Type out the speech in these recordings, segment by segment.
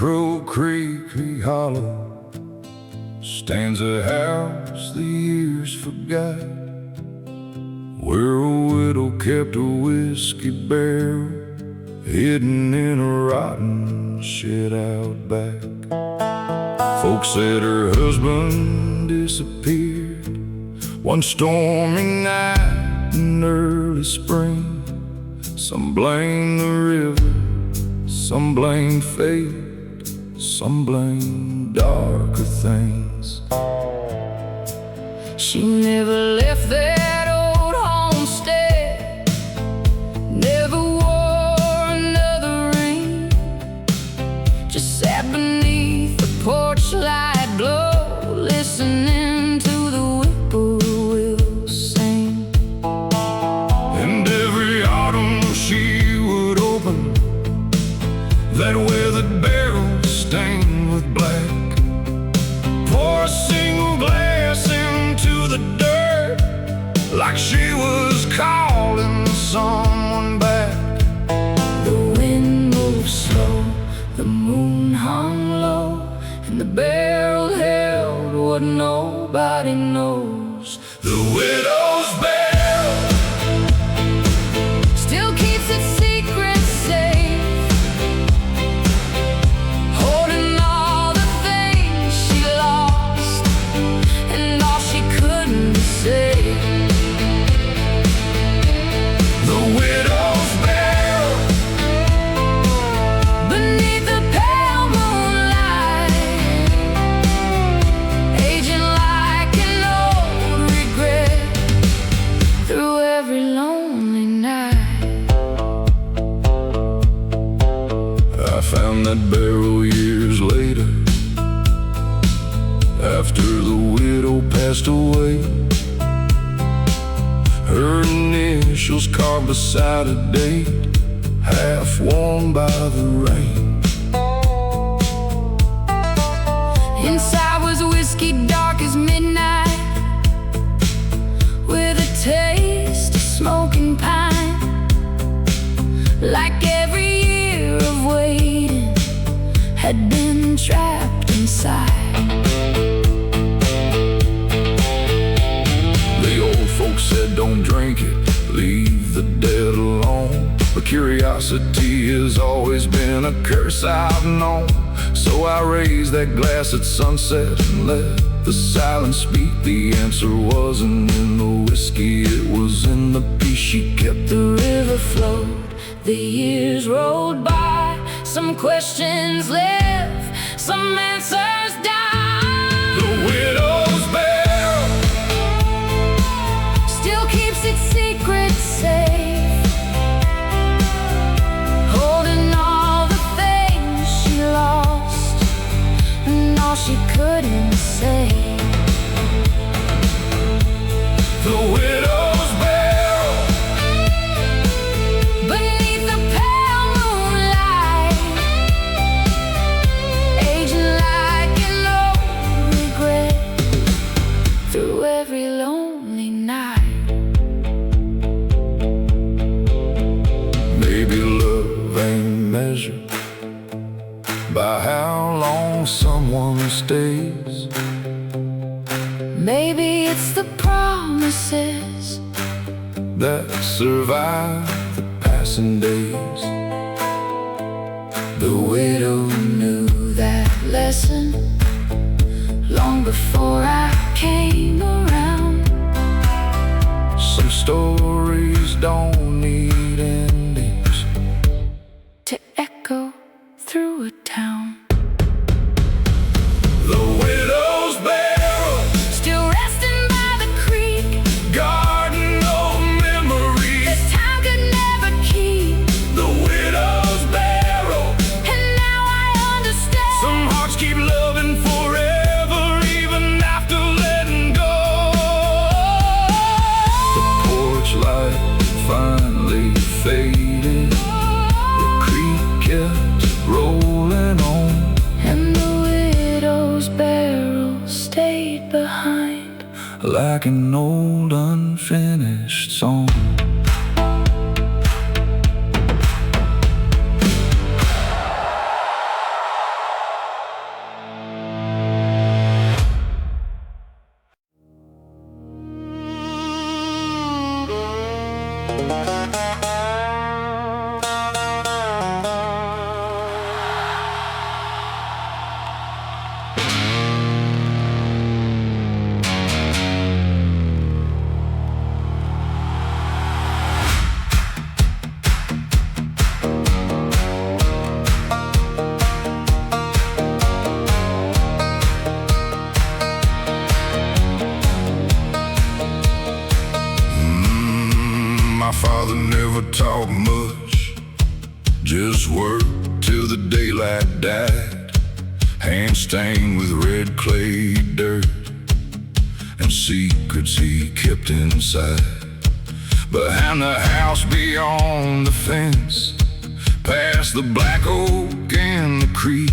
Crow Creek hollow stands a house the years forgot, where a widow kept a whiskey barrel hidden in a rotten shed out back. Folks said her husband disappeared one stormy night in early spring. Some blame the river, some blame fate, some blame darker things. She never left that old homestead, never wore another ring, just sat beneath the porch light glow, listening to the whippoorwills sing. And every autumn she would open that weathered barrel stained with black, pour a single glass into the dirt, like she was calling someone back. The wind moved slow, the moon hung low, and the barrel held what nobody knows. The widow's barrel still keeps its secret safe, holding all the things she lost and all she couldn't say. The widow's barrel Beneath the pale moonlight, aging like an old regret through every lonely night. I found that barrel years later, after the widow passed away. Her initials carved beside a date, half worn by the rain. Inside was whiskey dark as midnight, with a taste of smoking pine. Like every year of waiting had been trapped inside. The old folks said don't drink it, leave the dead alone, but curiosity has always been a curse I've known. So I raised that glass at sunset and let the silence speak. The answer wasn't in the whiskey, it was in the peace she kept. The river flowed, the years rolled by, some questions live, some answers die. The widow's barrel Still keeps its secret safe, holding all the things she lost and all she couldn't say. The widow's barrel Beneath the pale moonlight, aging like an old regret through every lonely night. Maybe love ain't measured by how long someone stays. Maybe it's the promises that survive the passing days. the widow knew that lesson long before I came around. Some stories don't need endings To echo through a town. The widow's barrel Still resting by the creek, garden of memories. that time could never keep. The widow's barrel, And now I understand. some hearts keep loving forever, even after letting go. The porch light finally faded, the creek kept rolling on. And the widow's barrel stayed behind, Like an old unfinished song. My father never talked much, just worked till the daylight died. Hands stained with red clay dirt and secrets he kept inside. Behind the house, beyond the fence, past the black oak and the creek,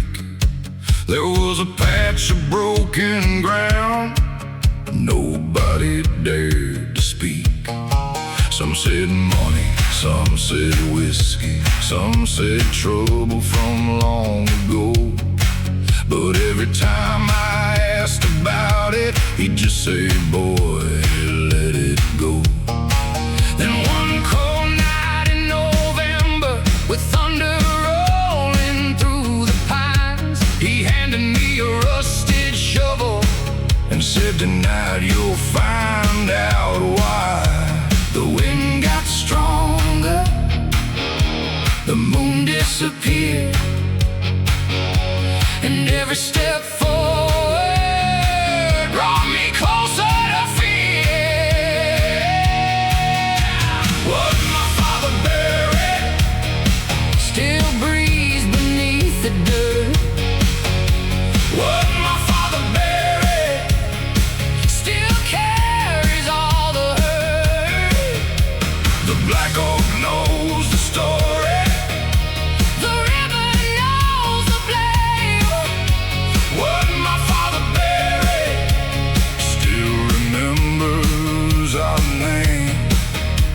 there was a patch of broken ground. Nobody dared to speak. Some said money, some said whiskey, some said trouble from long ago. But every time I asked about it, he'd just say, boy, let it go. Then one cold night in November, with thunder rolling through the pines, he handed me a rusted shovel and said, tonight you'll find out why. The wind got stronger, the moon disappeared, and every step forward brought me closer to fear. What my father buried still breathes beneath the dirt. What my father buried still carries all the hurt. The black oak knows the story, the river knows the blame. What my father buried still remembers our name.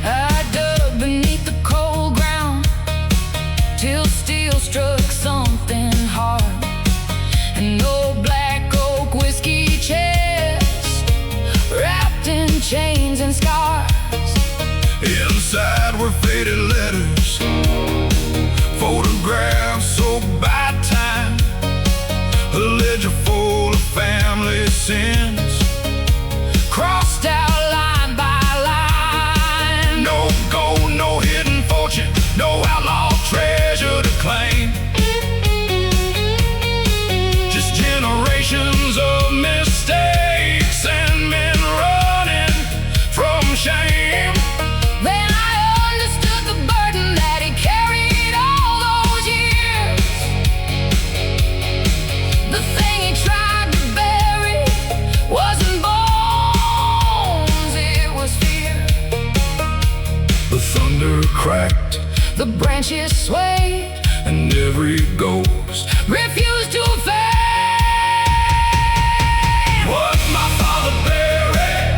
I dug beneath the cold ground till steel struck something hard. An old black oak whiskey chest wrapped in chains and scars. Inside were faded letters, photographs soaked by time, a ledger full of family sins, crossed out line by line. No gold, no hidden fortune, no outlaw treasure to claim. Just generations of mistakes and men running from shame. Then I understood the burden that he carried all those years. The thing he tried to bury wasn't bones, it was fear. The thunder cracked, the branches swayed, and every ghost refused to fade. What my father buried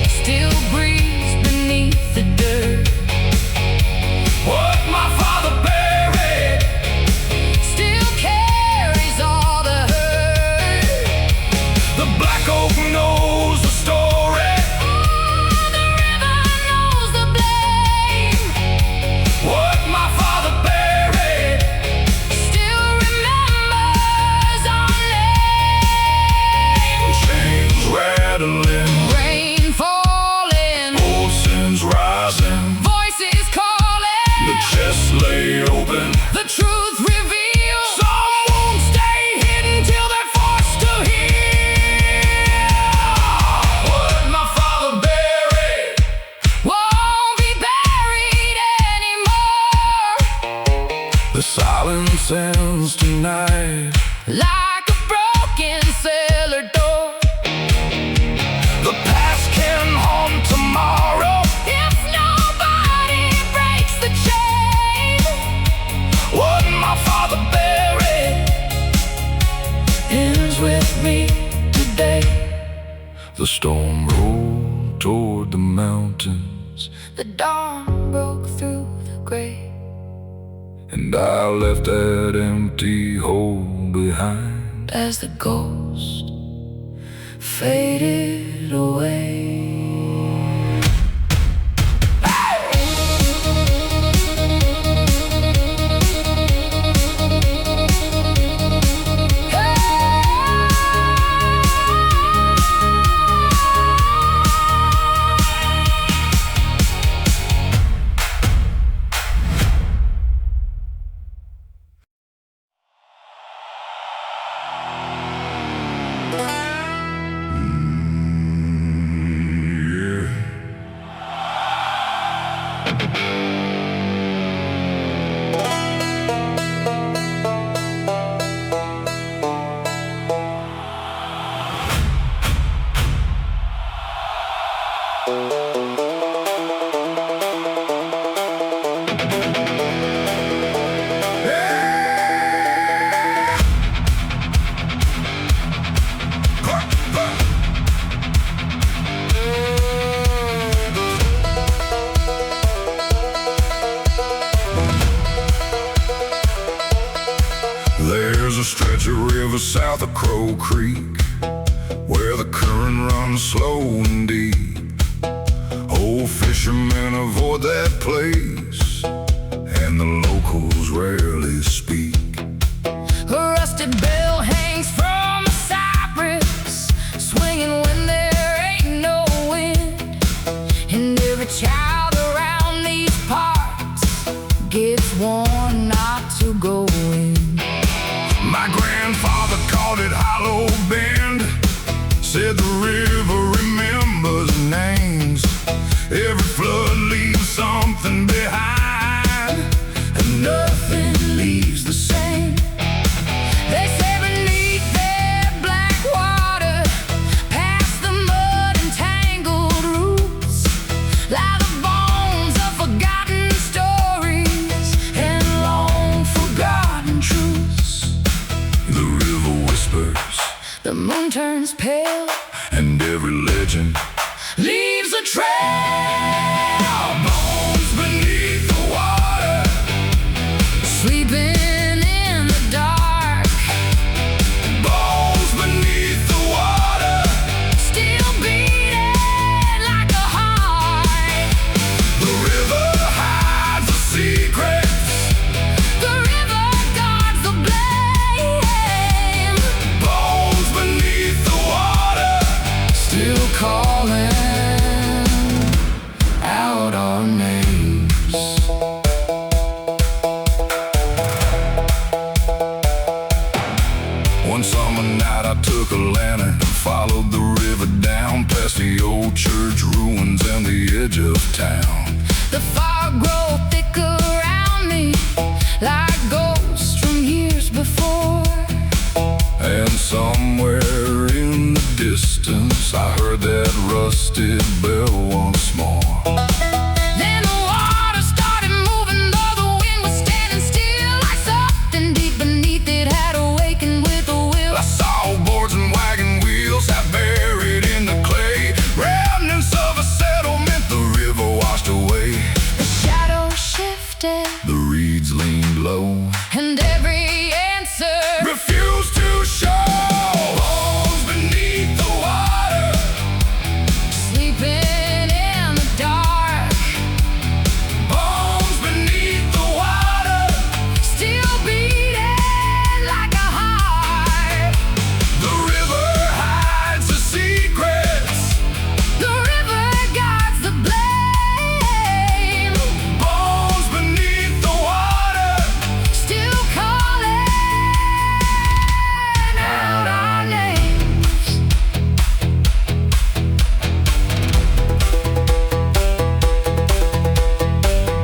still breathes beneath the dirt. What my father buried still carries all the hurt. The black oak knows the story, the river knows the blame. What my father buried still remembers our name. Chains rattling, rain falling, old sins rising, voices calling. The chest lay open, the truth revealed. Some won't stay hidden till they're forced to heal. What my father buried won't be buried anymore. The silence ends tonight, like a broken cellar door. The past can haunt tomorrow if nobody breaks the chain. What my father buried ends with me today. The storm rolled toward the mountains, the dawn broke through the gray, and I left that empty hole behind as the ghost faded away. Hey! There's a stretch of river south of Crow Creek where the current runs slow and deep. Old fishermen avoid that place, and the locals rarely speak. A rusted bell hangs from the cypress, swinging when there ain't no wind. And every child around these parts gets warned not to go in. My grandfather called it Hollow Bend, said the river remembers names. Every flood leaves something behind, and nothing leaves the same. They say beneath their black water, past the mud and tangled roots, lie the bones of forgotten stories and long forgotten truths. The river whispers, the moon turns pale, and every legend leaves a trail. Bones beneath the water, Sleeping in the dark, bones beneath the water. still beating like a heart. The river hides the secrets, The river guards the blame, bones beneath the water. still calling out our names. One summer night I took a lantern and followed the river down past the old church ruins and the edge of town. The fog grows thick around me, like ghosts from years before. And somewhere in the distance I heard that rusted bell once more. Then the water started moving, though the wind was standing still, like something deep beneath it had awakened with a will. I saw boards and wagon wheels half buried in the clay, remnants of a settlement the river washed away. The shadow shifted, The reeds leaned low, and every answer refused to show. Bones beneath the water, sleeping in the dark, bones beneath the water. still beating like a heart. The river hides the secrets, The river guards the blame, bones beneath the water. still calling out our names.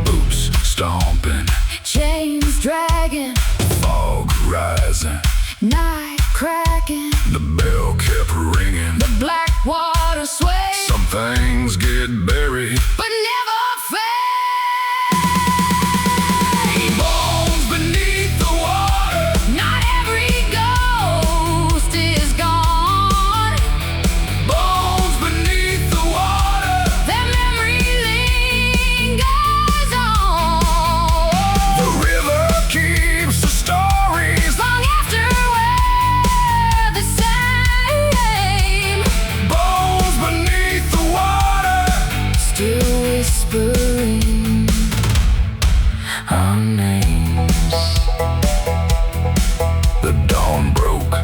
Boots stomping, Chains dragging, fog rising, night cracking, the bell kept ringing. the black water sways, Some things get buried, but never fade. bones beneath the water. Not every ghost is gone, Bones beneath the water. their memory lingers on. The river keeps the stories, Long after we're the same, bones beneath the water. still whispering our names. The dawn broke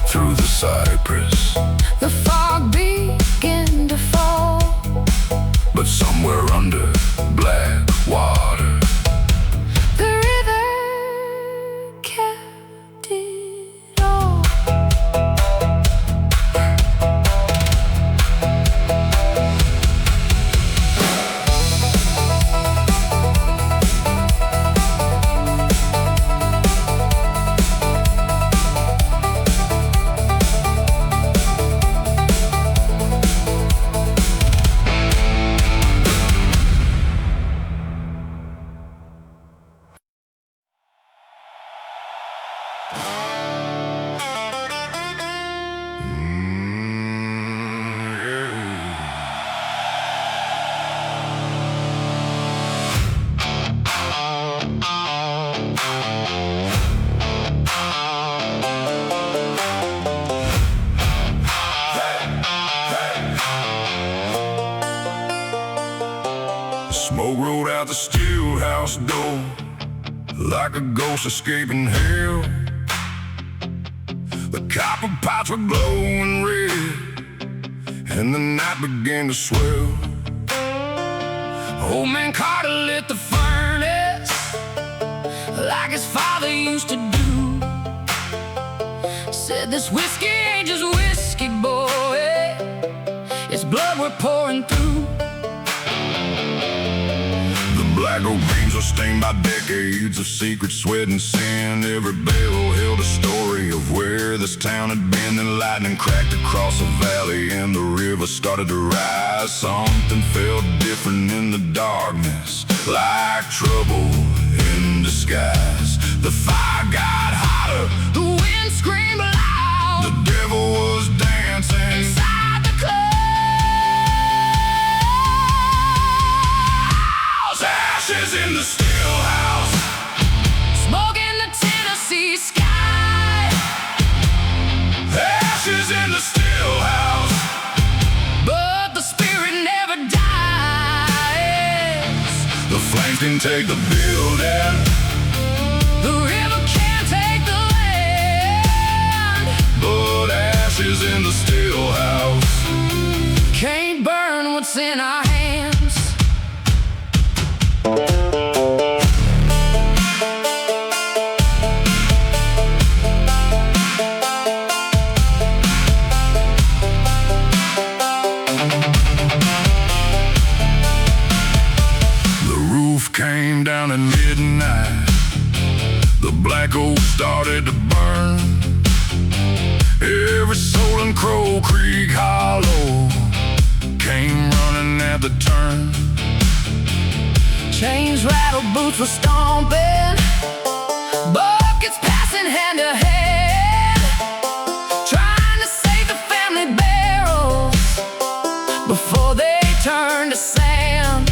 through the cypress, The fog began to fall, but somewhere under black water, the river kept it all. Smoke rolled out the stillhouse door like a ghost escaping hell. The copper pots were glowing red, and the night began to swell. Old man Carter lit the furnace like his father used to do. Said this whiskey ain't just whiskey, boy, it's blood we're pouring through. The black oak beams are stained by decades of secret sweat and sin. Every barrel held a story of where this town had been. And lightning cracked across the valley and the river started to rise. Something felt different in the darkness, like trouble in disguise. The fire got hotter, the wind screamed loud. The devil was dancing inside the clouds. Ashes in the stillhouse, smoke in the Tennessee sky. Ashes in the stillhouse, but the spirit never dies. The flames can take the building, the river can't take the land, but ashes in the stillhouse can't burn what's in our hands. The roof came down at midnight, the black oak started to burn. Every soul in Crow Creek Hollow came running at the turn. Chains rattled, boots were stomping, buckets passing hand to hand, trying to save the family barrels before they turned to sand.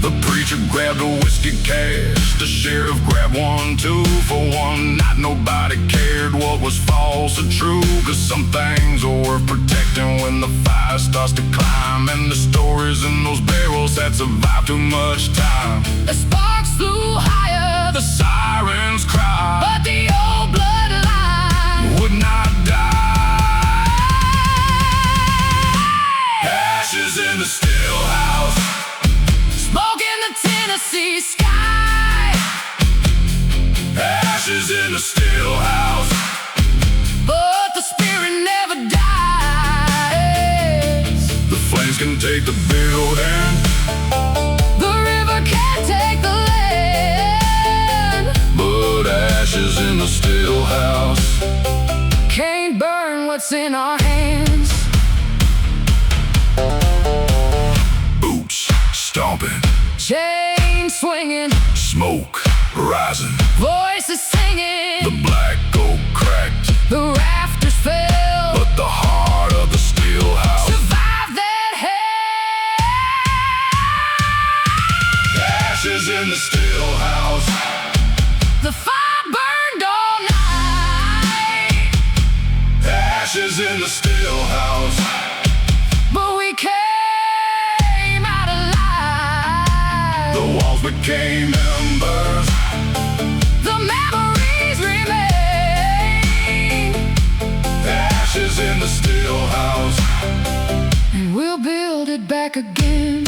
The preacher grabbed a whiskey cask, the sheriff grabbed one too. For one night nobody cared what was false or true, 'cause some things are worth protecting when the fire starts to climb. And the stories in those barrels had survived too much time. The sparks flew higher, the sirens cried, but the old bloodline would not die. Ashes in the stillhouse, smoke in the Tennessee sky. Ashes in the stillhouse, but the spirit never dies. The flames can take the building, the river can't take the land, but ashes in the stillhouse can't burn what's in our hands. Boots stomping, chain swinging, smoke rising, voices singing. The black oak cracked, the rafters fell, but the heart of the stillhouse survived that hell. Ashes in the stillhouse, the fire burned all night. Ashes in the stillhouse, but we came out alive. The walls became embers, the memories remain. Ashes in the stillhouse, and we'll build it back again.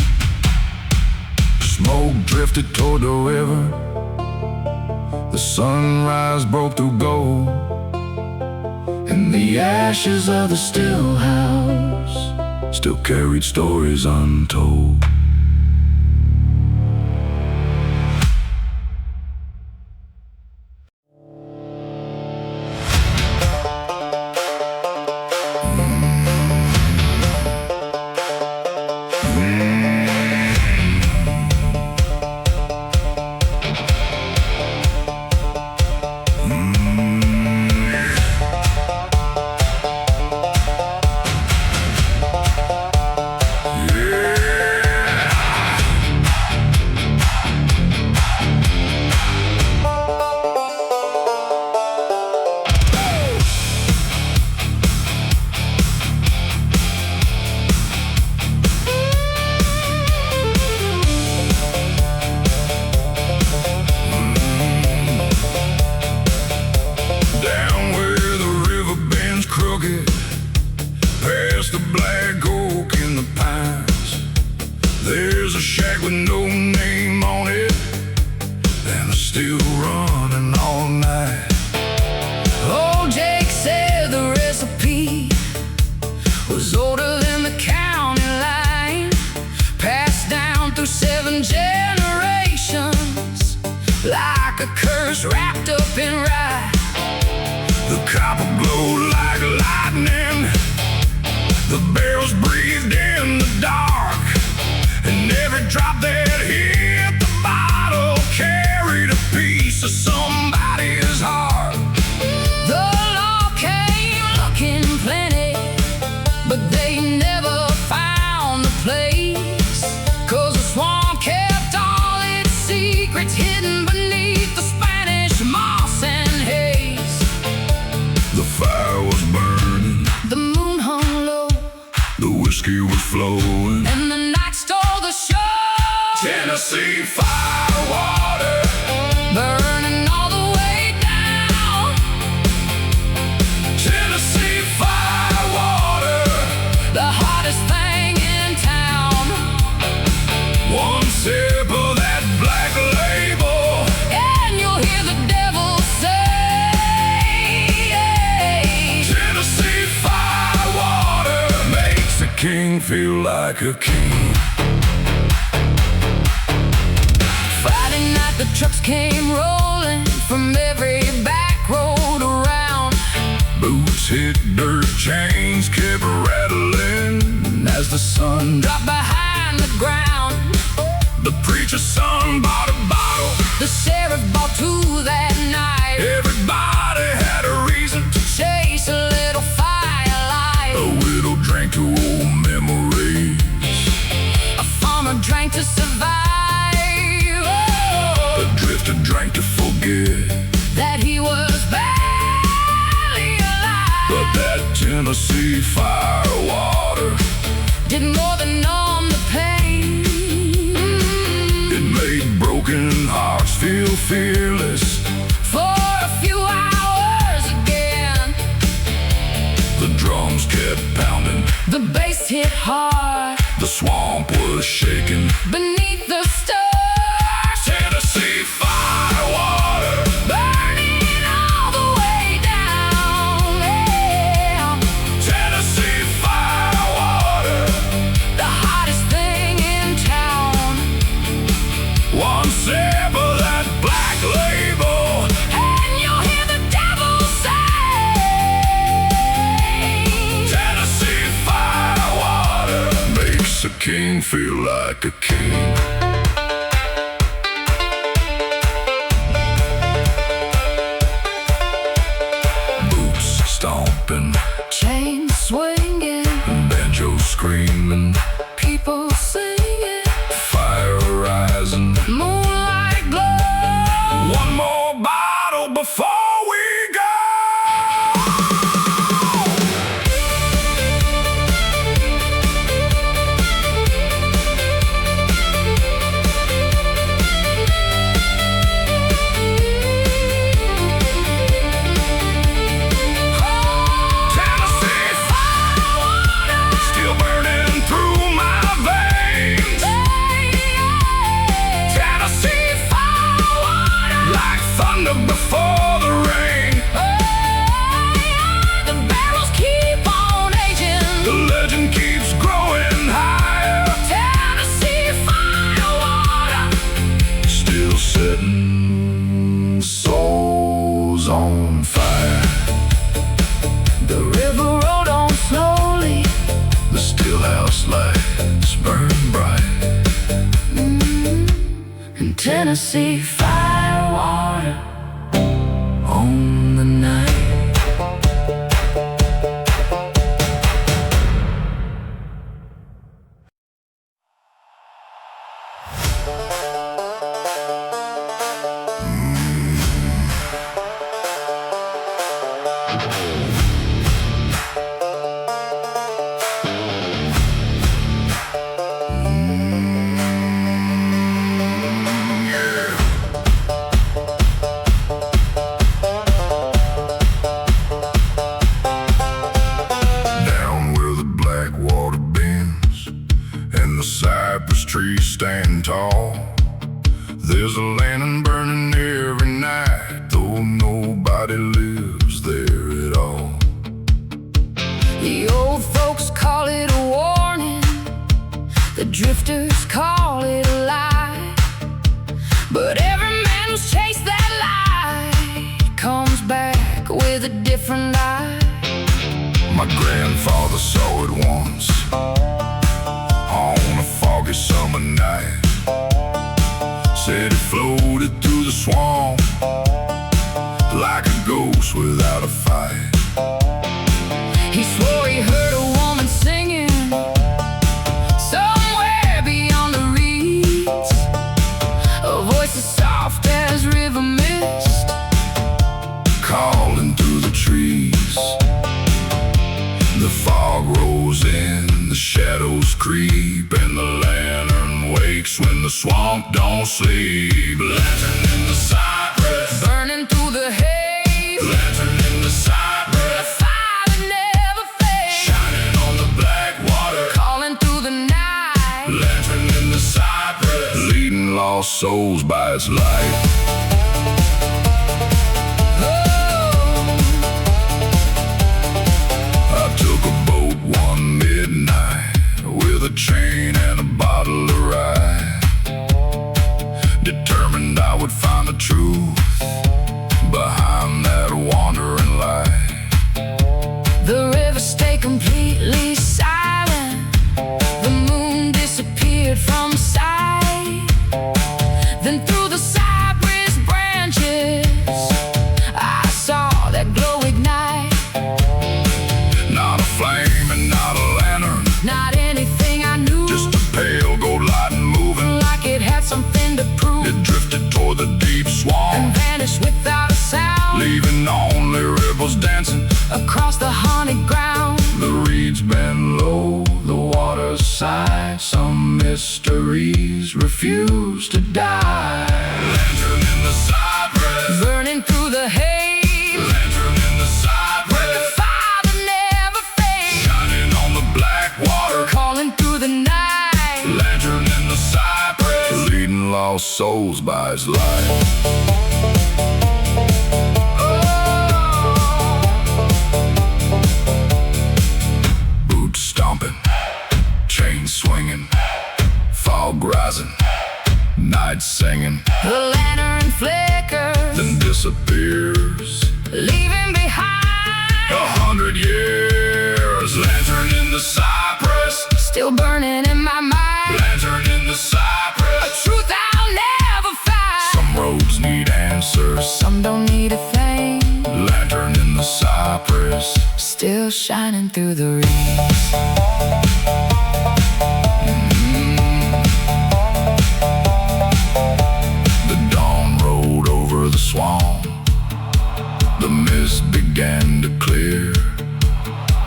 Smoke drifted toward the river, the sunrise broke through gold, and the ashes of the stillhouse still carried stories untold. There's a shack with no name on it, and it's still running all night. Old Jake said the recipe was older than the county line, passed down through 7 generations, like a curse wrapped up in rye. The copper glowed like lightning, the barrels breathed in the dark, and every drop that hit the bottle carried a piece of somebody's heart. The law came looking plenty, but they never found the place, 'cause the swamp kept all its secrets hidden beneath the Spanish moss and haze. The fire was burning, The moon hung low, the whiskey was flowing. and the night stole the show. Tennessee firewater, Burning all the way down. Tennessee firewater, The hottest thing in town. one sip of that black label, And you'll hear the devil say, Tennessee firewater makes a king feel like a king. Friday night the trucks came rolling from every back road around. Boots hit dirt, chains kept rattling as the sun Dropped behind the ground. The preacher's son bought a bottle, The sheriff bought 2 that night. everybody had a reason. Chase a little firelight. A widow drank to old memories, A farmer drank to survive. Oh, a drifter drank to forget. that he was barely alive. But that Tennessee firewater, Did more than numb the pain. it made broken hearts feel fearless. For a few hours again, The drums kept pounding, the bass hit hard the swamp was shaking. beneath the stars. Tennessee firewater, Burning all the way down. Yeah. Tennessee firewater, The hottest thing in town. one sip of that black label, And you'll hear the devil say, Tennessee firewater makes a king feel like a king. Boots stomping, chain swinging, banjo screaming, people singing, fire rising. moonlight glow. One more bottle before we go. Tennessee firewater, still burning through my veins. Tennessee firewater, like thunder before the rain. The barrels keep on aging. The legend keeps growing higher, Tennessee firewater. still setting souls on fire. The river rolled on slowly. The stillhouse lights burn bright. And Tennessee firewater on the night. cypress trees stand tall. There's a lantern burning every night, though nobody lives there at all. The old folks call it a warning, the drifters call it a lie, but every man who's chased that light comes back with a different eye. My grandfather saw it once on a foggy summer night. Said it floated through the swamp like a ghost without a fight. He swore he heard a woman singing somewhere beyond the reeds, a voice as soft as river mist calling through the trees. The fog rolls in, the shadows creep, and the lantern wakes when the swamp don't sleep. Lantern in the cypress, burning through the haze. Lantern in the cypress, a fire that never fades, shining on the black water, calling through the night. Lantern in the cypress, leading lost souls by its light. A chain and a bottle of rye, determined I would find the truth behind that wandering light. The river stayed completely silent, the moon disappeared from sight. Then through the cypress branches I saw that glow ignite. Not a flame and not a lantern, not anything I knew, just a pale gold light moving like it had something to prove. It drifted toward the deep swamp and vanished without a sound, leaving only ripples dancing across the haunted ground. The reeds bend low, the water sighs, some mysteries refuse to die. Lantern in the cypress, burning through the haze. Lantern in the cypress, the fire that never fades, shining on the black water, calling through the night. Lantern in the cypress, leading lost souls by its light. Boots stomping, chain swinging, fog rising, night singing. The lantern flickers, then disappears, leaving behind 100 years. Lantern in the cypress, still burning in my mind. Lantern in the cypress, a truth I'll never find. Some roads need answers, some don't need a thing. Lantern in the cypress, still shining through the reeds. The dawn rolled over the swamp, the mist began to clear,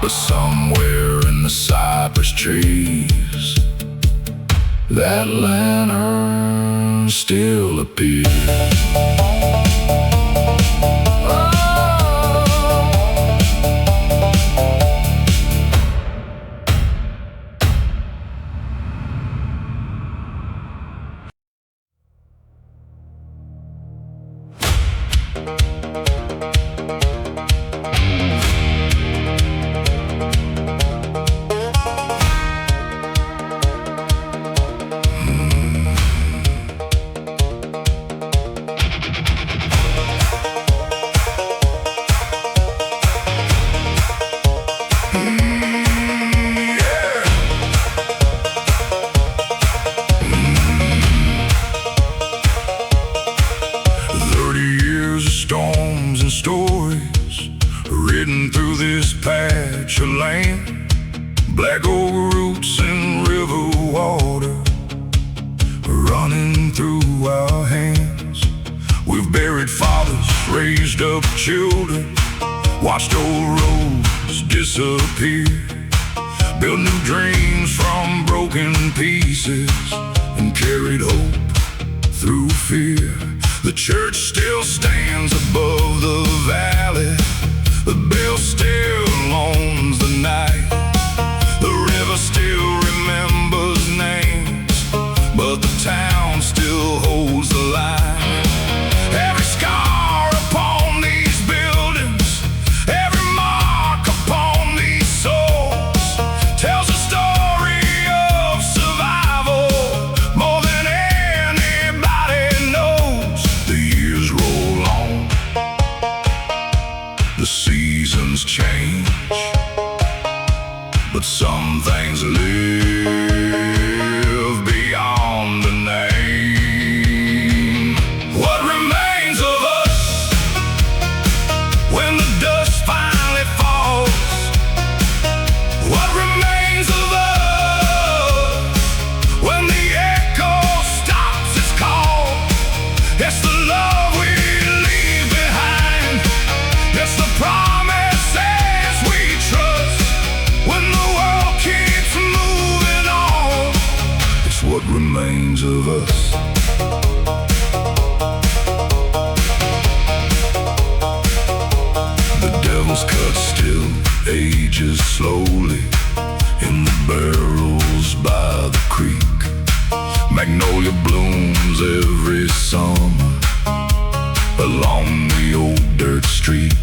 but somewhere in the cypress trees that lantern still appears. Ridden through this patch of land, black oak roots and river water running through our hands. We've buried fathers, raised up children, watched old roads disappear, built new dreams from broken pieces, and carried hope through fear. The church still stands above the valley, the bell still owns the night, the river still remembers names. what remains of us. The devil's cut still ages slowly in the barrels by the creek. Magnolia blooms every summer along the old dirt street.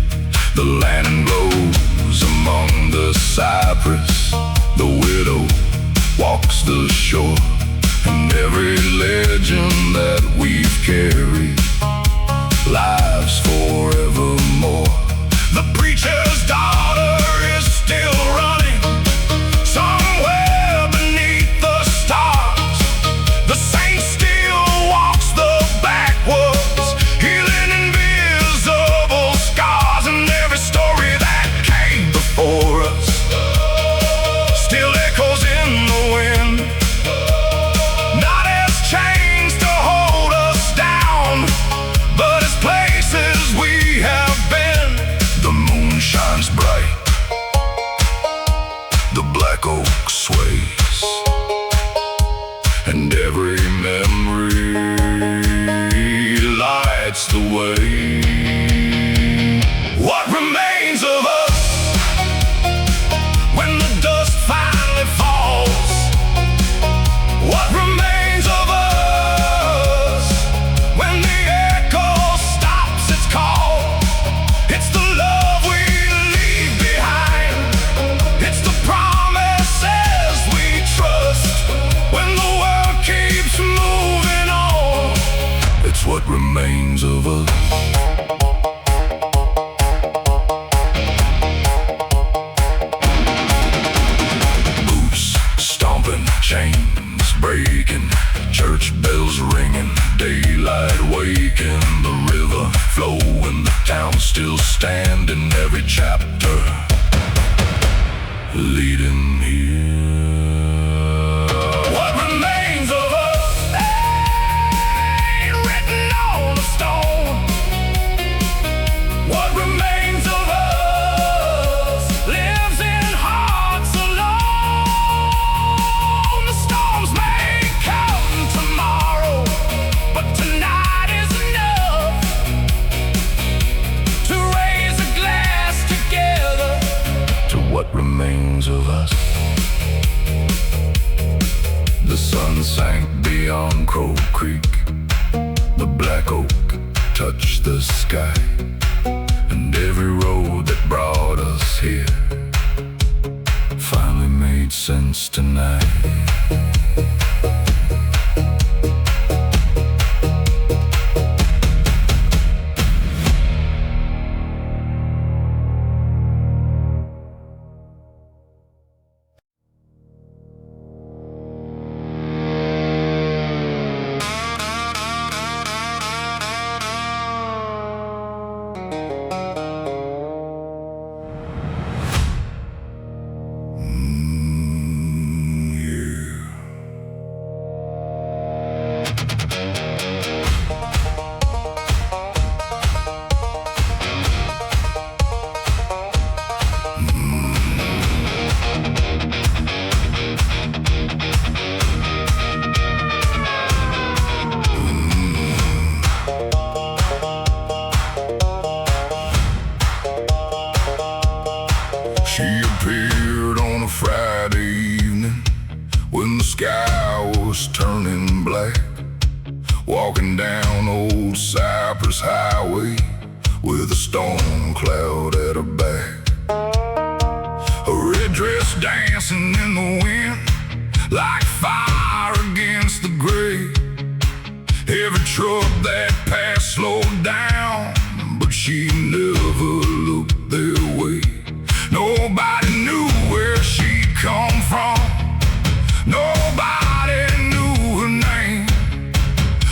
The land glows among the cypress. The widow walks the shore, and every legend that we've carried lives forevermore. The preacher's daughter is still running somewhere beneath the stars. The saint still walks the backwoods, healing invisible scars. And every story that came before us still echoes in the wind, not as chains to hold us down, but as places we have been. The moon shines bright, the black oak sways, and every memory lights the way. What remains of us when the dust finally falls? What remains of us when the echo stops its call? It's the love we leave behind, it's the promises we trust when the world keeps moving on. It's what remains of us. Boots stomping, chains breaking, church bells ringing, daylight waking, the river flowing, the town still standing, every chapter leading here. What remains of us ain't written on a stone. What remains of us lives in hearts alone. The storms may come tomorrow, but tonight is enough to raise a glass together to what remains of us. The sun sank beyond Crow Creek, the black oak touched the sky, and every road that brought us here finally made sense tonight. She appeared on a Friday evening when the sky was turning black, walking down old Cypress Highway with a storm cloud at her back. A red dress dancing in the wind like fire against the gray. Every truck that passed slowed down, but she never looked their way. Nobody knew where she'd come from, nobody knew her name.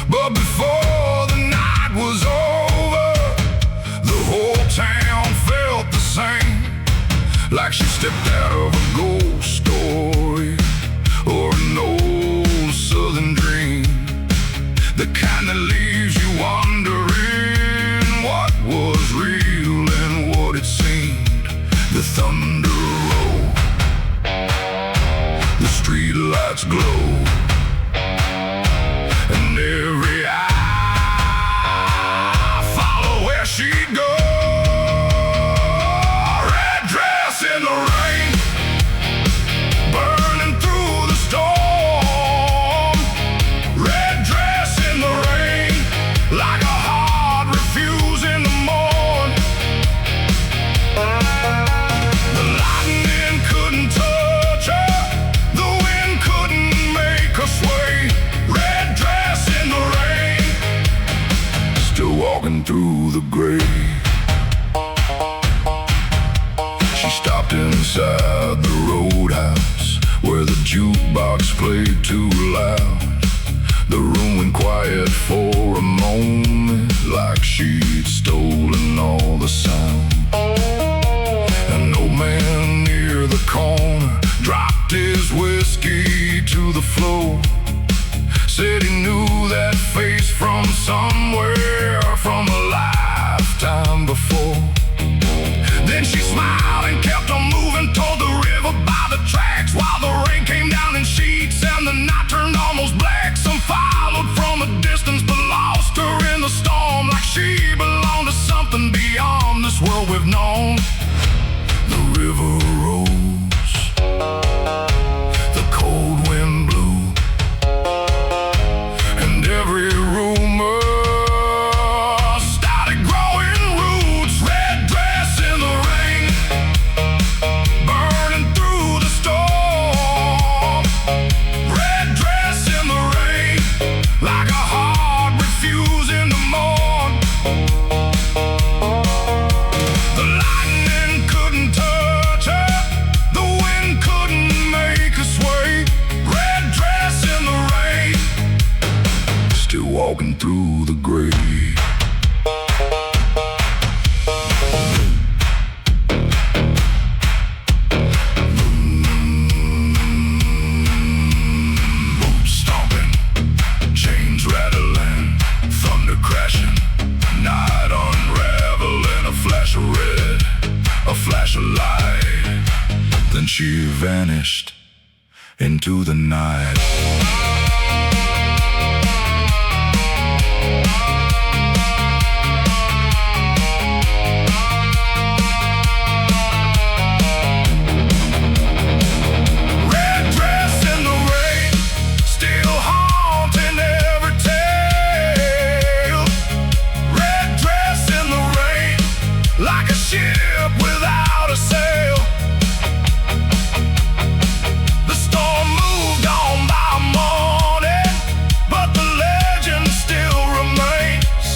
But before the night was over, the whole town felt the same, like she stepped out of a ghost story or an old southern dream, the kind that leaves you wondering what was real. played too loud. The room went quiet for a moment, like she'd stolen all the sound. An old man near the corner dropped his whiskey to the floor. Said he knew that face from somewhere, from a lifetime before. Then she smiled and kept on moving toward the river by the tracks, while the rain came down in sheets and the night turned almost black. Some followed from a distance but lost her in the storm, like she belonged to something beyond this world we've known. The river rose, the cold wind blew, and every rumor started growing roots. Red dress in the rain, burning through the storm. Red dress in the rain, like a heart refusing to mourn. The lightning couldn't touch her, the wind couldn't make her sway. Red dress in the rain, still walking through the grave. Boots stomping, chains rattling, thunder crashing, night unraveling. A flash of red, a flash of light, then she vanished into the night. Red dress in the rain, still haunting every tale. Red dress in the rain, like a ship without a sail. The storm moved on by morning, but the legend still remains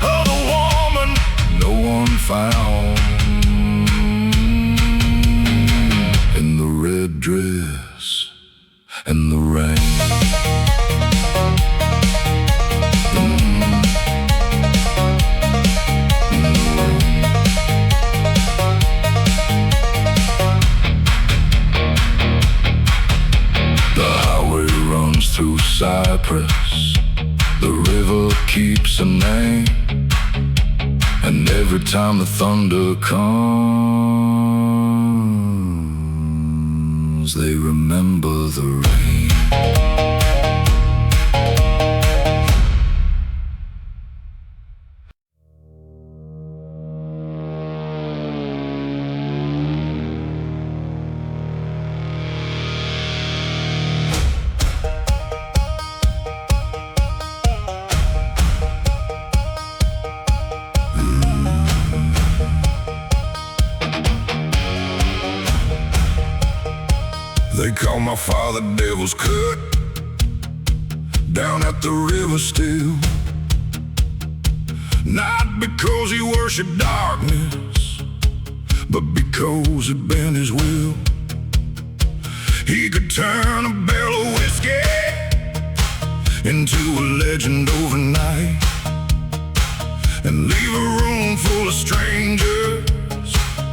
of the woman no one found in the red dress and the rain. The highway runs through Cypress, the river keeps a name, and every time the thunder comes, they remember the rain. They call my father Devil's Cut, down at the river still. Not because he worshiped darkness, but because it bent his will. He could turn a barrel of whiskey into a legend overnight, and leave a room full of strangers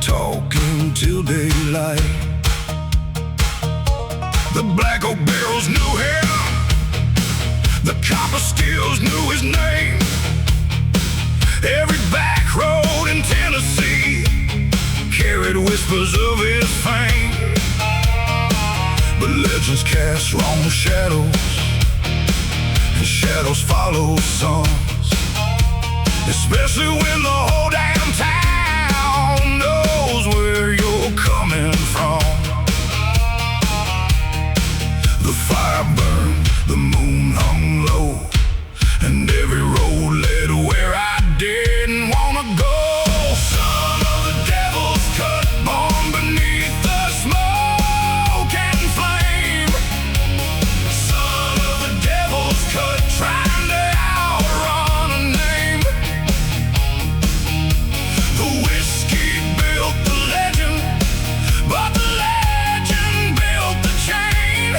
talking till daylight. The black oak barrels knew him, the copper stills knew his name. Every back road in Tennessee carried whispers of his fame. But legends cast wrong shadows, and shadows follow songs, especially when the whole damn town knows where you're coming from. The fire burned, the moon hung low, and every road led where I didn't wanna go. Son of the devil's cut, born beneath the smoke and flame. Son of the devil's cut, trying to outrun a name. The whiskey built the legend, but the legend built the chain.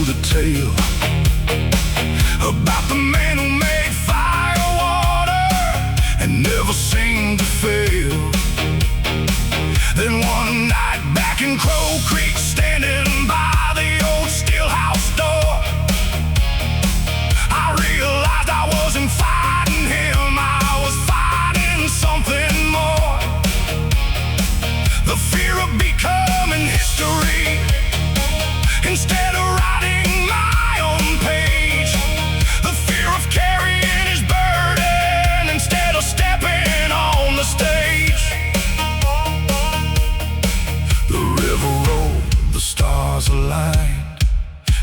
the tale about the man who made firewater and never seemed to fail. Then one night back in Crow Creek, standing by the old Stillhouse door, I realized I wasn't fighting him, I was fighting something more. The fear of becoming history instead of writing my own page. The fear of carrying his burden instead of stepping on the stage. The river rolled, the stars aligned,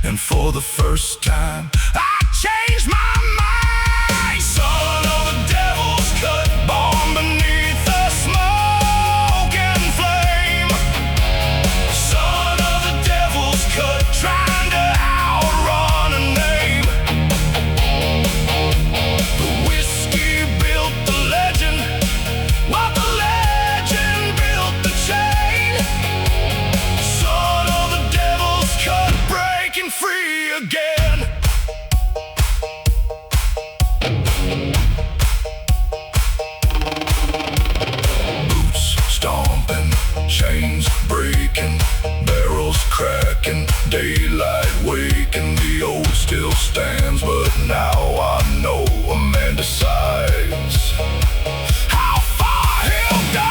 and for the first time I changed my mind. Son of the devil's cut, born beneath the smoke and flame. Son of the devil's cut, trying to outrun a name. The whiskey built the legend, while the legend built the chain. Son of the devil's cut, breaking free again. Boots stomping, chains breaking, barrels cracking, daylight waking. The old still stands, but now I know a man decides how far he'll go.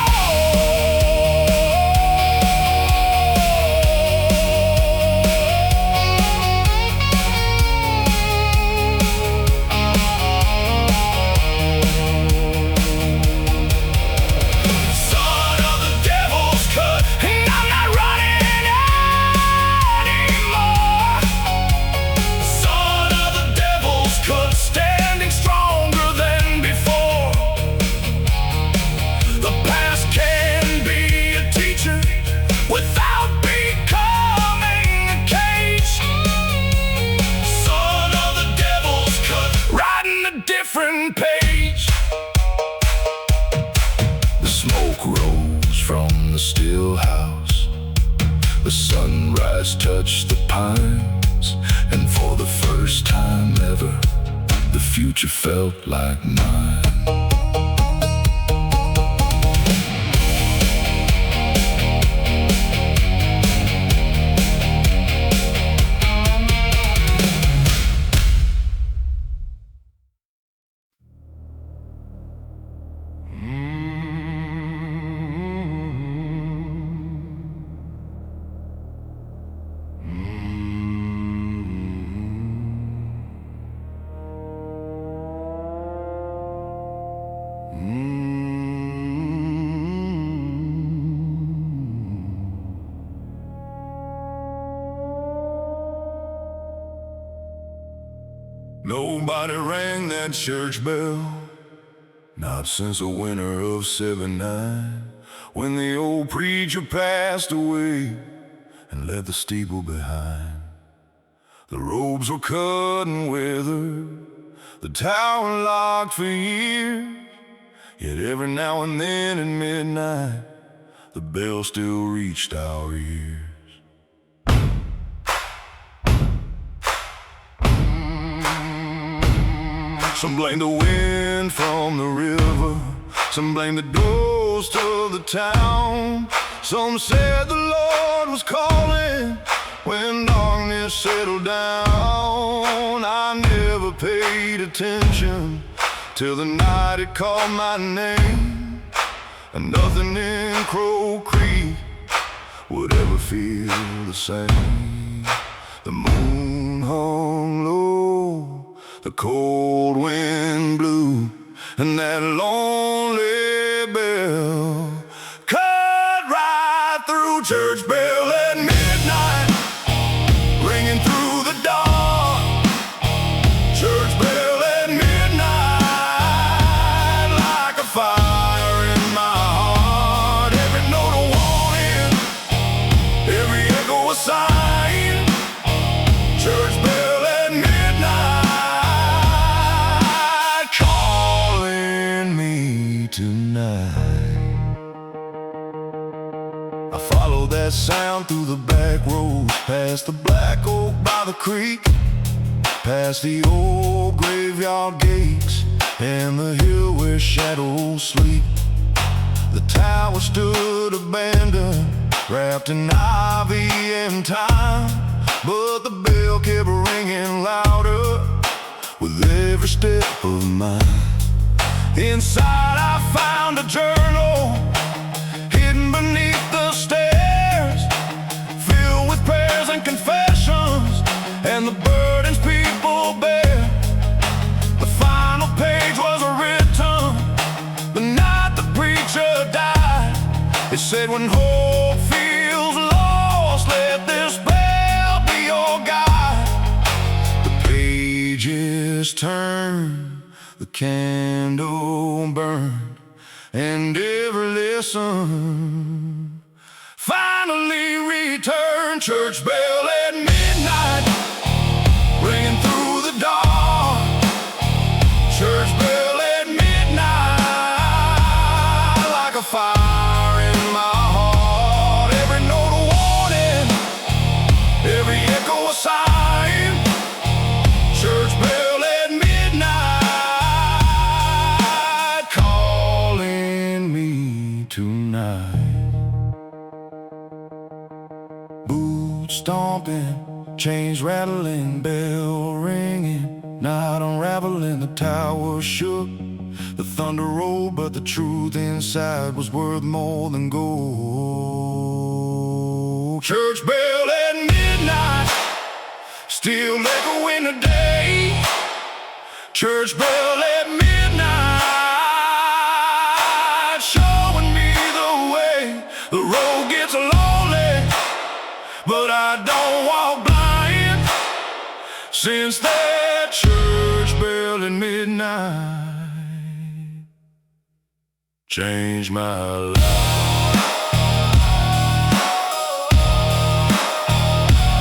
Son of the devil's cut, and I'm not running anymore. Son of the devil's cut, standing stronger than before. The past can be a teacher without becoming a cage. Son of the devil's cut, writing a different page. The smoke rose from the still house. The sunrise touched the pines, and for the first time ever, the future felt like mine. Nobody rang that church bell, not since the winter of '79, when the old preacher passed away and left the steeple behind. The robes were cut and withered, the tower locked for years, yet every now and then at midnight, the bell still reached our ears. Some blame the wind from the river, some blame the ghost of the town. Some said the Lord was calling when darkness settled down. I never paid attention till the night it called my name, and nothing in Crow Creek would ever feel the same. The moon hung low, the cold wind blew, and that lonely bell cut right through. Church bell at midnight, ringing through the dawn. Church bell at midnight, like a fire in my heart. Every note a warning, every echo a sign. Church bell at midnight, calling me tonight. I followed that sound through the back roads, past the black oak by by the creek, past the old graveyard gates, and the hill where shadows sleep. The tower stood abandoned, wrapped in ivy and time, but the bell kept ringing louder with every step of mine. Inside I found a journal hidden beneath the stairs, filled with prayers and confessions and the burdens people bear. The final page was written the night the preacher died. It said, when hope feels lost, let this bell be your guide. The pages turn, the candle burned, and every lesson finally returned. Church bell at midnight, ringing through the dark. Church bell at midnight, like a fire in my heart. Every note a warning, every echo a sign. Church bell at midnight, calling me tonight. Boots stomping, chains rattling, bell ringing, night unraveling. The tower shook, the thunder rolled, but the truth inside was worth more than gold. Church bell at midnight, still echoing today. Church bell at midnight, showing me the way. The road gets lonely, but I don't walk blind. Since that church bell at midnight changed my life.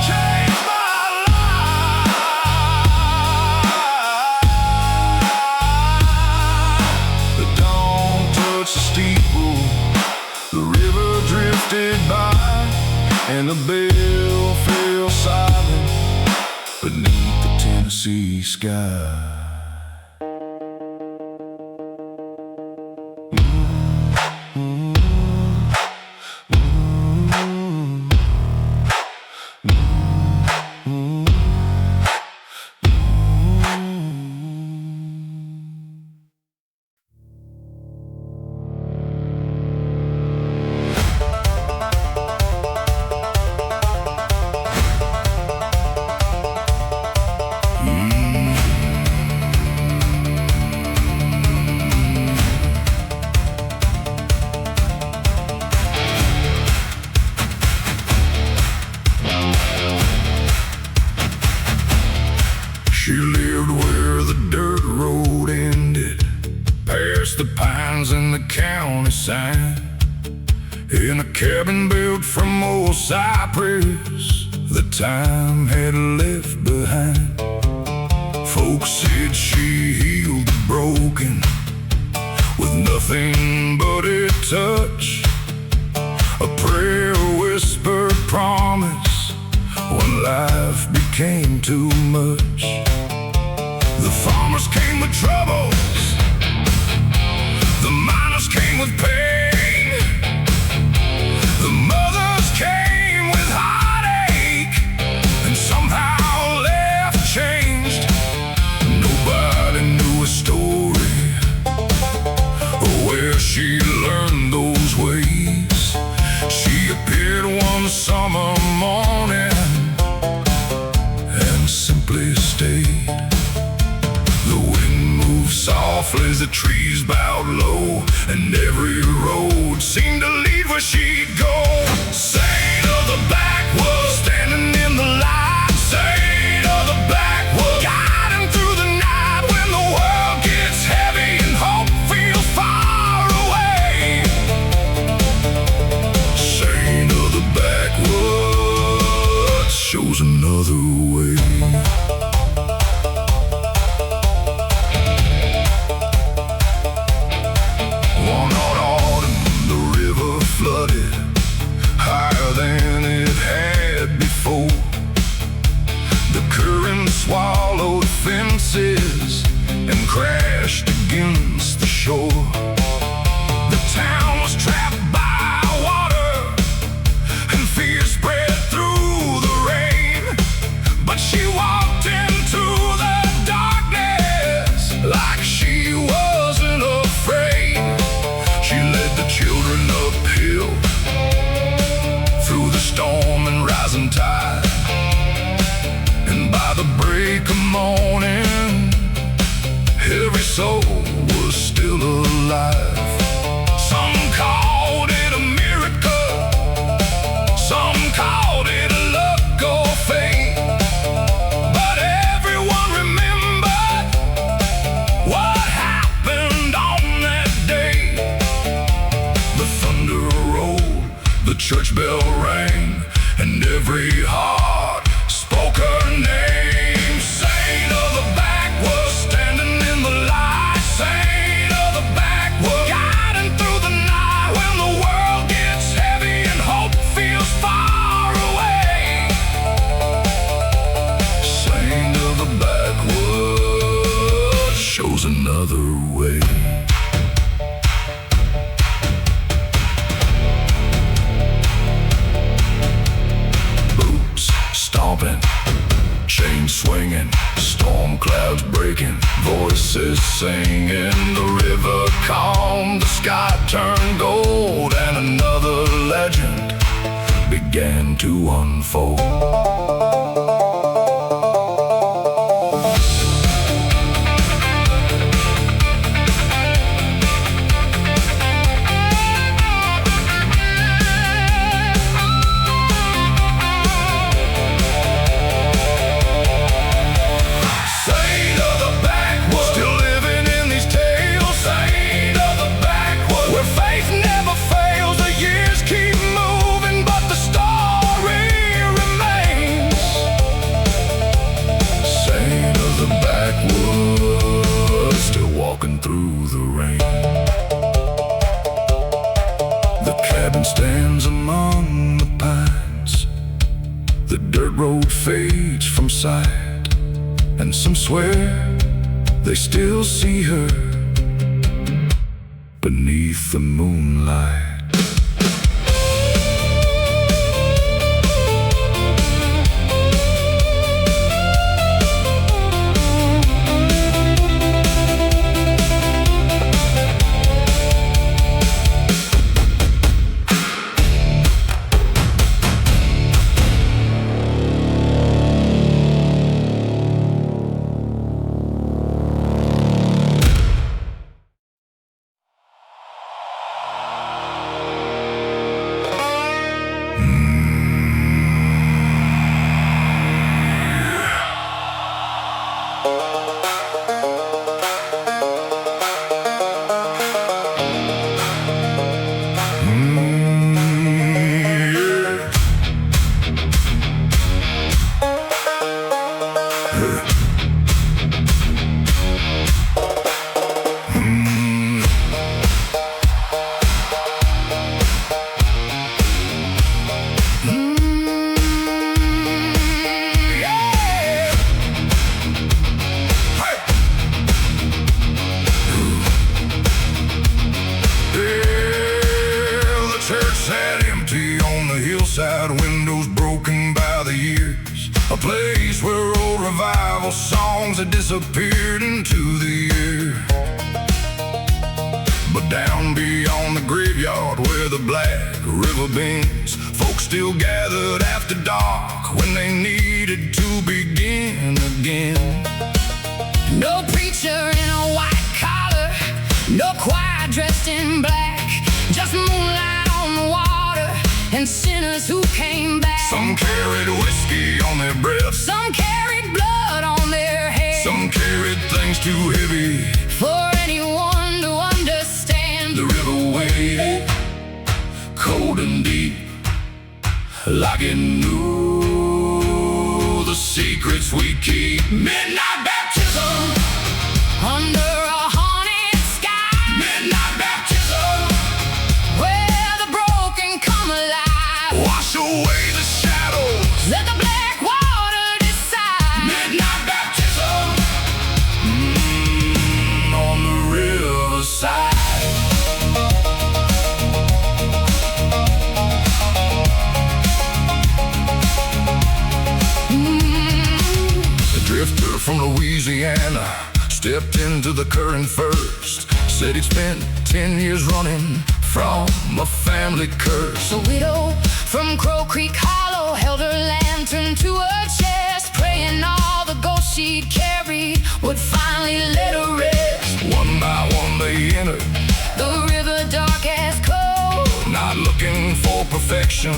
Changed my life. The dawn touched the steeple, the river drifted by, and the bell fell silent beneath the Tennessee sky. She lived where the dirt road ended, past the pines and the county sign, in a cabin built from old cypress the time had left behind. Folks said she healed the broken with nothing but a touch, a prayer, whispered promise when life became too much. The farmers came with troubles, the miners came with pain, the mothers came with heartache, and somehow left changed. Nobody knew a story or where she learned those ways. She appeared one summer morning and simply stayed. The wind moved softly as the trees bowed low, and every road seemed to lead where she'd go. Saint of the backwoods, standing in the light. Saint of the backwoods, guiding through the night when the world gets heavy and hope feels far away. Saint of the backwoods shows another way. One autumn, the river flooded higher than it had before. The swallowed fences and crashed against the shore. The town was trapped by water, and fear spread through the rain. But she walked into the darkness like she wasn't afraid. She led the children uphill through the storm and rising tide. And by the break of morning, every soul was still alive. Some called it a miracle, some called it a luck or fate, but everyone remembered what happened on that day. The thunder rolled, the church bell rang, and every heart spoke her name. Saint of the backwoods, standing in the light. Saint of the backwoods, guiding through the night when the world gets heavy and hope feels far away. Saint of the backwoods shows another way. Stomping, chains swinging, storm clouds breaking, voices singing. The river calmed, the sky turned gold, and another legend began to unfold. Through the rain, the cabin stands among the pines. The dirt road fades from sight, and some swear they still see her beneath the moonlight. Windows broken by the years, a place where old revival songs had disappeared into the air. But down beyond the graveyard where the black river bends, folks still gathered after dark when they needed to begin again. No preacher in a white collar, no choir dressed in black, just moonlight on the water and sinners who came back. Some carried whiskey on their breath, some carried blood on their head, some carried things too heavy for anyone to understand. The river waited, cold and deep, like it knew the secrets we keep. Midnight baptism under a haunted sky. Midnight baptism, where the broken come alive. wash away the shadows, let the black water decide. Midnight baptism. drifter from Louisiana stepped into the current first. Said he'd spent 10 years running from a family curse. A widow from Crow Creek Hollow held her lantern to her chest, praying all the ghosts she'd carried would finally let her rest. One by one they entered the river dark as coal, not looking for perfection,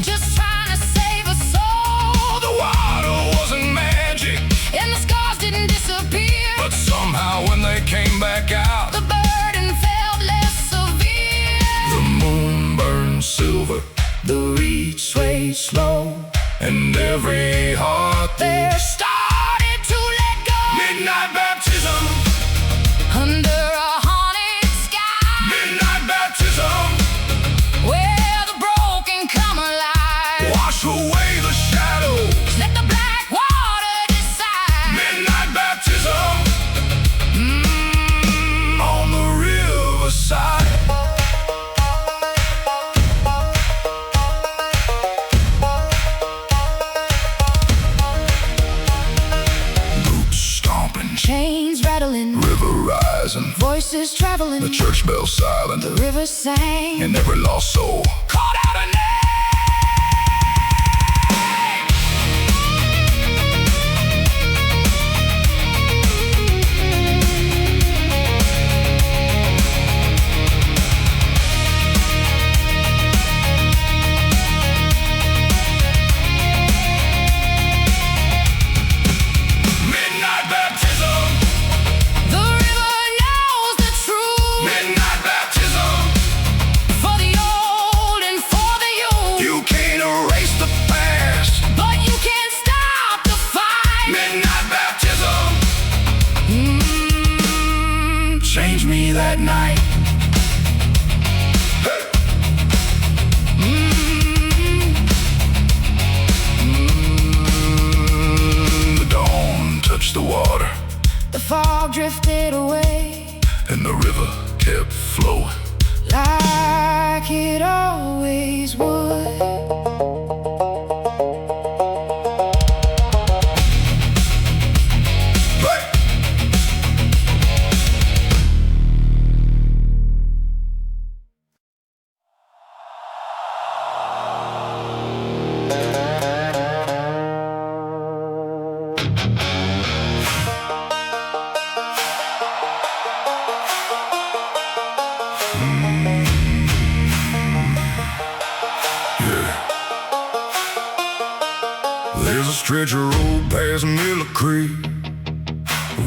just trying to save a soul. the water wasn't magic, And the scars didn't disappear, but somehow when they came back out, the burden felt less severe. the moon burned silver, The reach swayed slow, and every heart there started to let go. midnight baptism, Under a haunted sky, midnight baptism, where the broken come alive. wash away the shadows, Let the black water decide. midnight baptism, on the riverside. Boots stomping, Chains rattling, river rising, voices traveling, the church bell silent, the river sang. and every lost soul called out a name. Midnight baptism, The river knows the truth, midnight baptism. for the old and for the youth. You can't erase the past, But you can't stop the fight. midnight baptism. Changed me that night. Hey. The dawn touched the water, The fog drifted away, and the river kept flowing. like it always would. Hey. There's a stretch of road past Miller Creek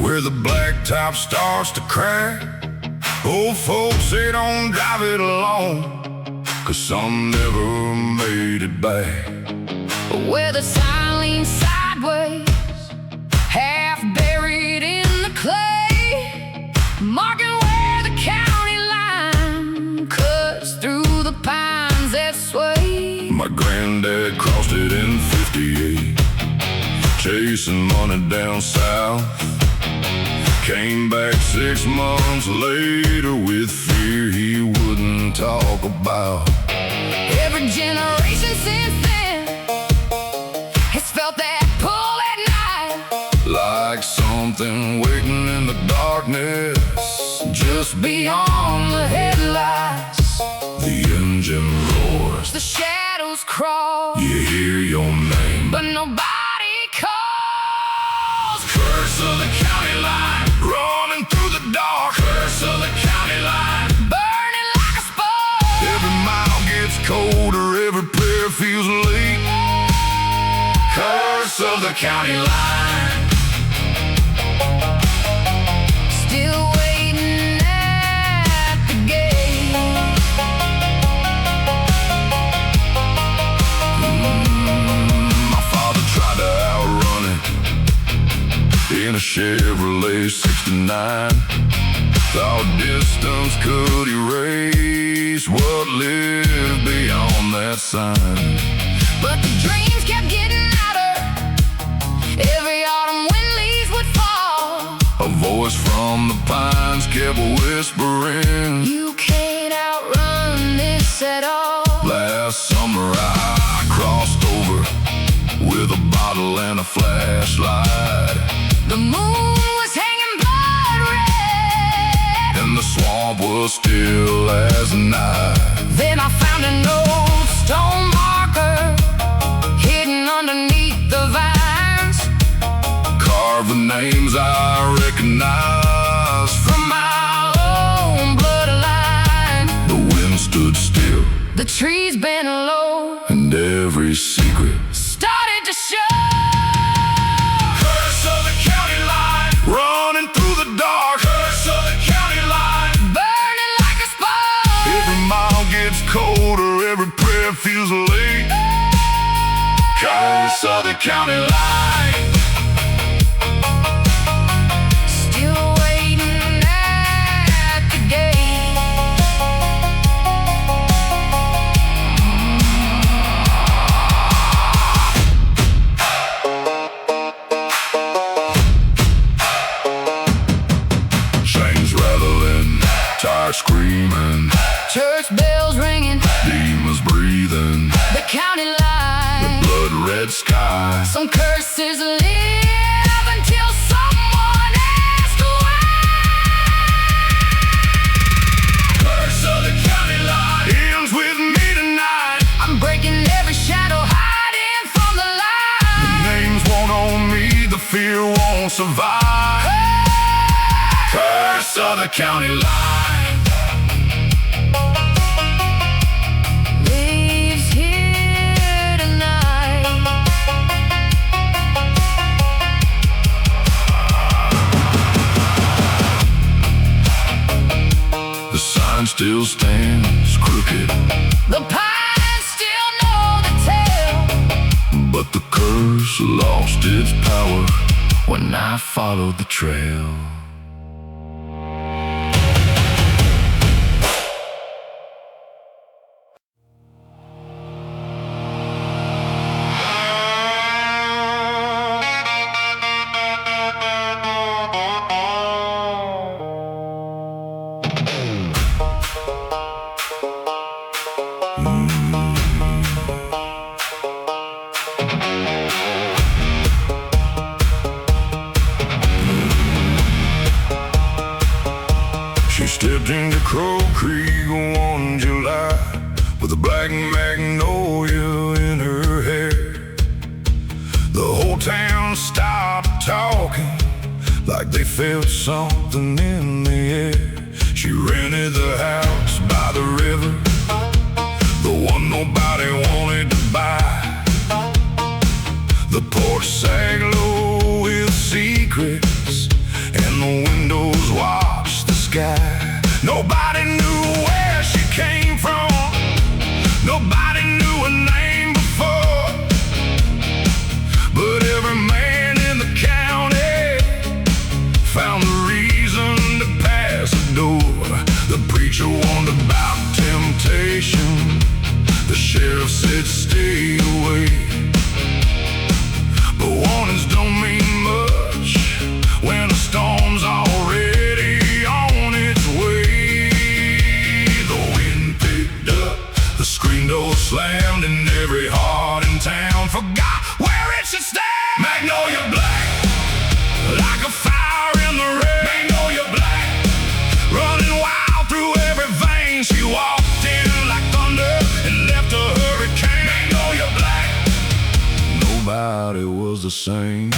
where the blacktop starts to crack. Old folks say don't drive it alone, 'cause some never made it back. Where the sign leans sideways, half buried in the clay, marking where the county line cuts through the pines that sway. My granddad crossed it in 58, chasing money down south. Came back 6 months later with fear he wouldn't talk about. Every generation since then has felt that pull at night, Like something waiting in the darkness, just beyond the headlights. the engine roars. The shadows crawl, You hear your name, but nobody calls. curse of the county line, running through the dark. Curse of the county line, Burning like a spark. every mile gets colder, every prayer feels late. Curse of the county line. Still waiting at the gate. My father tried to outrun it in a Chevrolet 69. Thought distance could erase what lived beyond that sign. But the dreams kept getting louder. Every autumn when leaves would fall, A voice from the pines kept whispering, you can't outrun this at all. last summer I crossed over with a bottle and a flashlight. The moon was hanging blood red, and the swamp was still as night. Then I found an old stone marker hidden underneath the vines. Carved with names I recognize From my own bloodline. The wind stood still, The trees bent low, and every secret started to show. Curse of the county line, running through the dark. Curse of the county line, Burning like a spark. every mile gets colder, every prayer feels late. Curse of the county line. Still waiting at the gate. Chains rattling, tires screaming, Church bells ringing, demons breathing, the county line. blood red sky. Some curses live until someone asks why. Curse of the county line ends with me tonight. I'm breaking every shadow, hiding from the light. Names won't own me, the fear won't survive. Curse of the county line. Lives here tonight. The sign still stands crooked, The pines still know the tale, but the curse lost its power when I followed the trail. She stepped into Crow Creek one July with a black magnolia in her hair. The whole town stopped talking like they felt something in the air. She rented the house by the river, the one nobody wanted to buy. The porch sag low with secrets, and the windows watched the sky. Nobody knew where she came from, nobody knew her name before, but every man in the county found a reason to pass the door. The preacher warned about temptation, the sheriff said stay away. But warnings don't mean much when a storm's already on its way. The wind picked up, the screen door slammed, and every heart in town forgot where it should stand. Magnolia Black, like a fire in the rain. Magnolia Black, running wild through every vein. She walked in like thunder and left a hurricane. Magnolia Black, nobody was the same.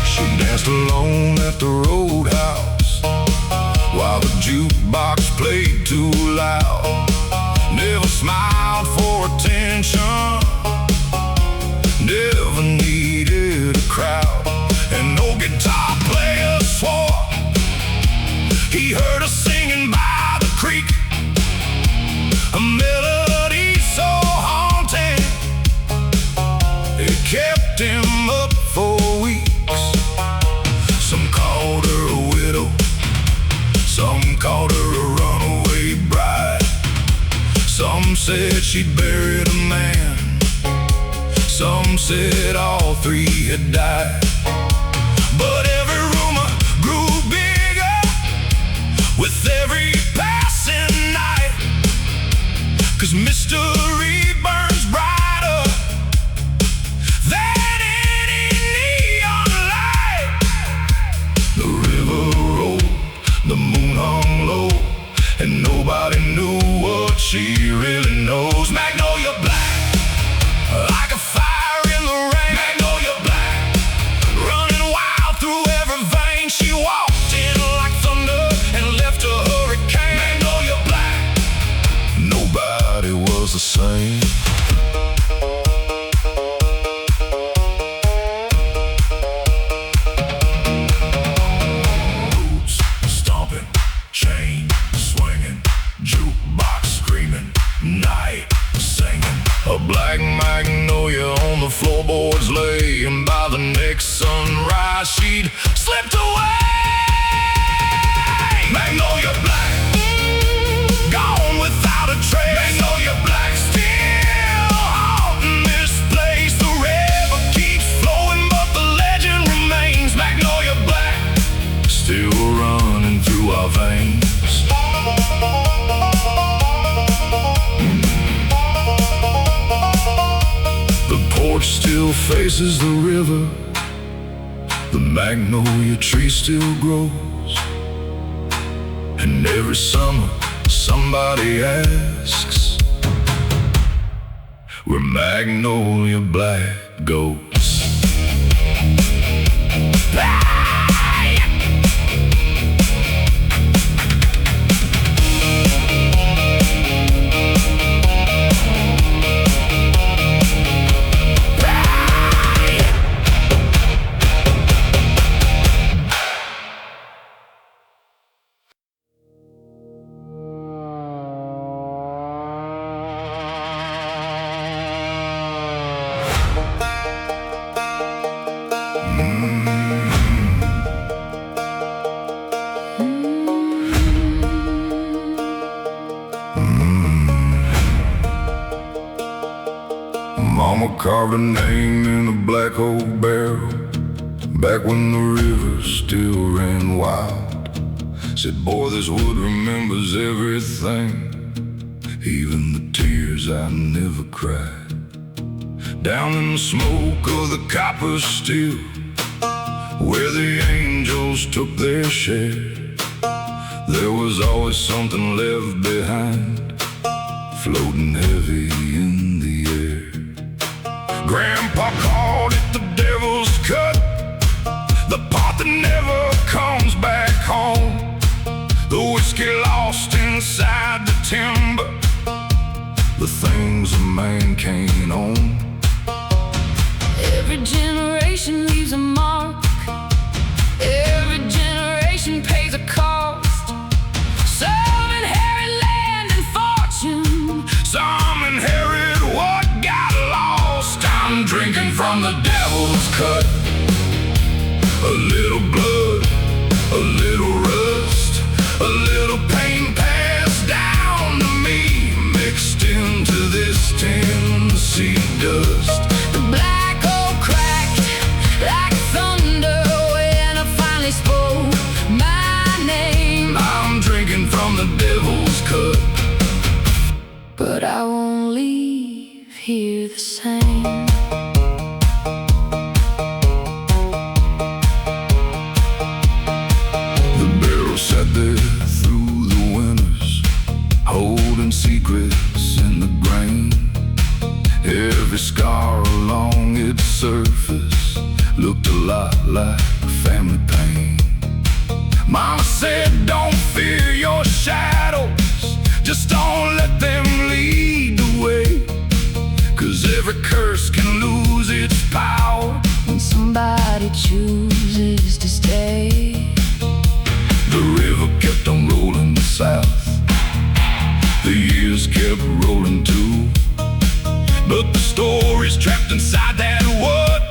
She danced alone at the roadhouse while the jukebox played too loud. Never smiled for attention, never needed a crowd, and no guitar player swore he heard her singing by the creek, a melody so haunting it kept him up for weeks. Some called her a widow, some called her a runaway bride, some said she'd buried a man, some said all three had died. But every rumor grew bigger with every passing night, 'cause mystery burned A black magnolia on the floorboards lay, and by the next sunrise she'd slipped away. Magnolia Black, gone without a trace. Magnolia Black, still haunting this place. The river keeps flowing, but the legend remains. Magnolia Black, still running through our veins. The porch still faces the river. The magnolia tree still grows. And every summer somebody asks where Magnolia Black goes. Mama carved a name in a black oak barrel back when the river still ran wild. Said, boy, this wood remembers everything, even the tears I never cried. Down in the smoke of the copper still, where the angels took their share, there was always something left behind, floating heavy in the air. Grandpa called it the devil's cut, the part that never comes back home. The whiskey lost inside the timber, the things a man can't own. Every generation leaves a mark. Every generation pays a cost. Some inherit land and fortune, some inherit what got lost. I'm drinking from the devil's cut. A little blood, a little rust, a little pain passed down to me, mixed into this Tennessee dust. the black oak cracked like thunder when I finally spoke my name. I'm drinking from the devil's cut, But I won't leave here the same. sat there through the winters, holding secrets in the grain. Every scar along its surface looked a lot like family pain. Mama said, don't fear your shadows, just don't let them lead the way, 'cause every curse can lose its power When somebody chooses to stay. The river kept on rolling south, the years kept rolling too, but the stories trapped inside that wood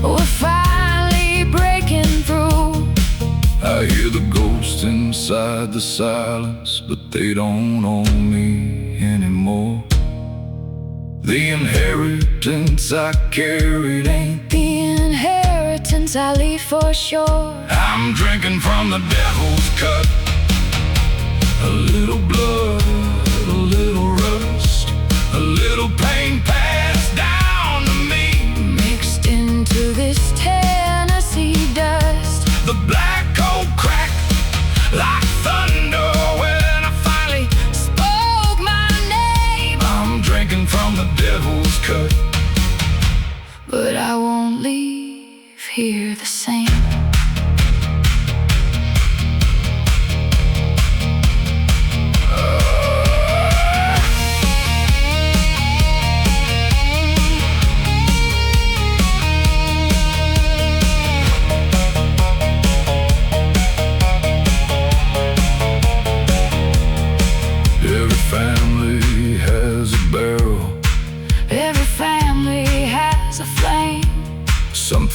We're finally breaking through. I hear the ghosts inside the silence, but they don't own me anymore. The inheritance I carried ain't The inheritance I leave for sure. I'm drinking from the devil's cut. A little blood, a little rust, a little pain passed down to me, Mixed into this Tennessee dust. the black oak crack like thunder when I finally Spoke my name. I'm drinking from the devil's cut, But I won't leave here the same.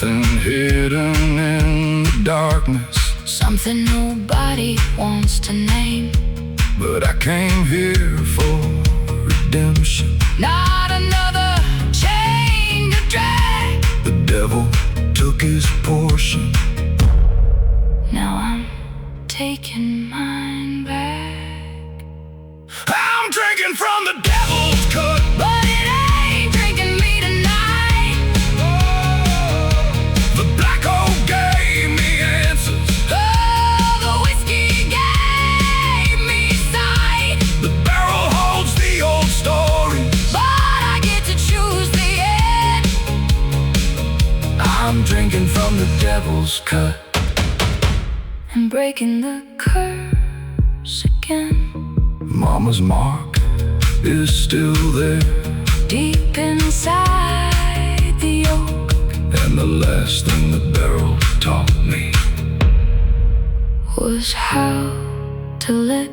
something hidden in the darkness, something nobody wants to name. but I came here for redemption. Not another chain to drag. The devil took his portion. Now I'm taking mine back. I'm drinking from the devil's cup, But it ain't drinking me tonight. the black oak gave me answers. Oh, the whiskey gave me sight. The barrel holds the old story. But I get to choose the end. I'm drinking from the devil's cut. And breaking the curse again. Mama's mark is still there, Deep inside the oak and the last thing the barrel taught me was how to let